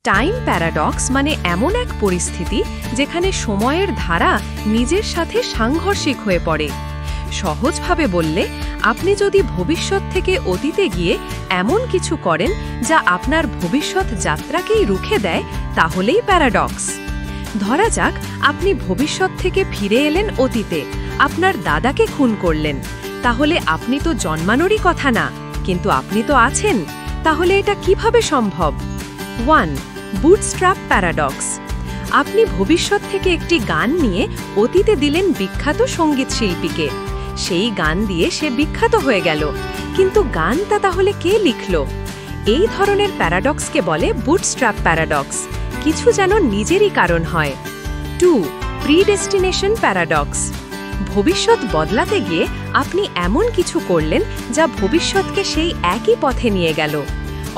Time paradox মানে এমন এক পরিস্থিতি যেখানে সময়ের ধারা নিজের সাথে সাংঘর্ষিক হয়ে পড়ে। সহজভাবে বললে, আপনি যদি ভবিষ্যৎ থেকে অতীতে গিয়ে এমন কিছু করেন যা আপনার ভবিষ্যৎ যাত্রাকেই রুখে দেয়, তাহলেই প্যারাডক্স। ধরা যাক, আপনি ভবিষ্যৎ থেকে ফিরে এলেন অতীতে, আপনার দাদাকে খুন করলেন। তাহলে আপনি তো জন্মানোরই কথা না, কিন্তু আপনি তো আছেন। তাহলে এটা কিভাবে সম্ভব? 1. Bootstrap paradox. আপনি ভবিষ্যৎ থেকে একটি গান নিয়ে অতীতে দিলেন বিখ্যাত সঙ্গীত শিল্পীকে। সেই গান দিয়ে সে বিখ্যাত হয়ে গেল, কিন্তু গানটা তাহলে কে লিখল? এই ধরনের প্যারাডক্সকে বলে বুটস্ট্র্যাপ প্যারাডক্স। কিছু যেন নিজেরই কারণ হয়। 2. Predestination paradox. ভবিষ্যৎ বদলাতে গিয়ে আপনি এমন কিছু করলেন যা ভবিষ্যৎকে সেই একই পথে নিয়ে গেল।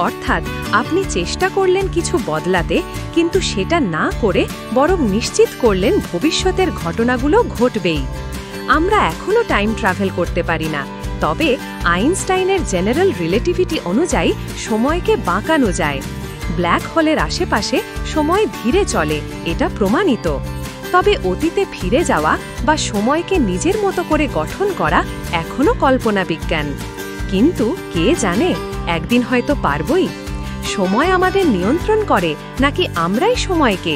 অর্থাৎ আপনি চেষ্টা করলেন কিছু বদলাতে, কিন্তু সেটা না করে বরং নিশ্চিত করলেন ভবিষ্যতের ঘটনাগুলো ঘটবেই। আমরা এখনও টাইম ট্রাভেল করতে পারি না, তবে আইনস্টাইনের জেনারেল রিলেটিভিটি অনুযায়ী সময়কে বাঁকানো যায়। ব্ল্যাক হোলের আশেপাশে সময় ধীরে চলে, এটা প্রমাণিত। তবে অতীতে ফিরে যাওয়া বা সময়কে নিজের মতো করে গঠন করা এখনও কল্পনা বিজ্ঞান। কিন্তু কে জানে, একদিন হয়তো পারবই। সময় আমাদের নিয়ন্ত্রণ করে নাকি আমরাই সময়কে?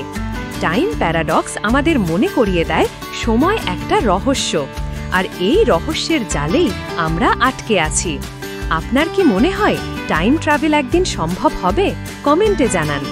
টাইম প্যারাডক্স আমাদের মনে করিয়ে দেয় সময় একটা রহস্য, আর এই রহস্যের জালেই আমরা আটকে আছি। আপনার কি মনে হয় টাইম ট্রাভেল একদিন সম্ভব হবে? কমেন্টে জানান।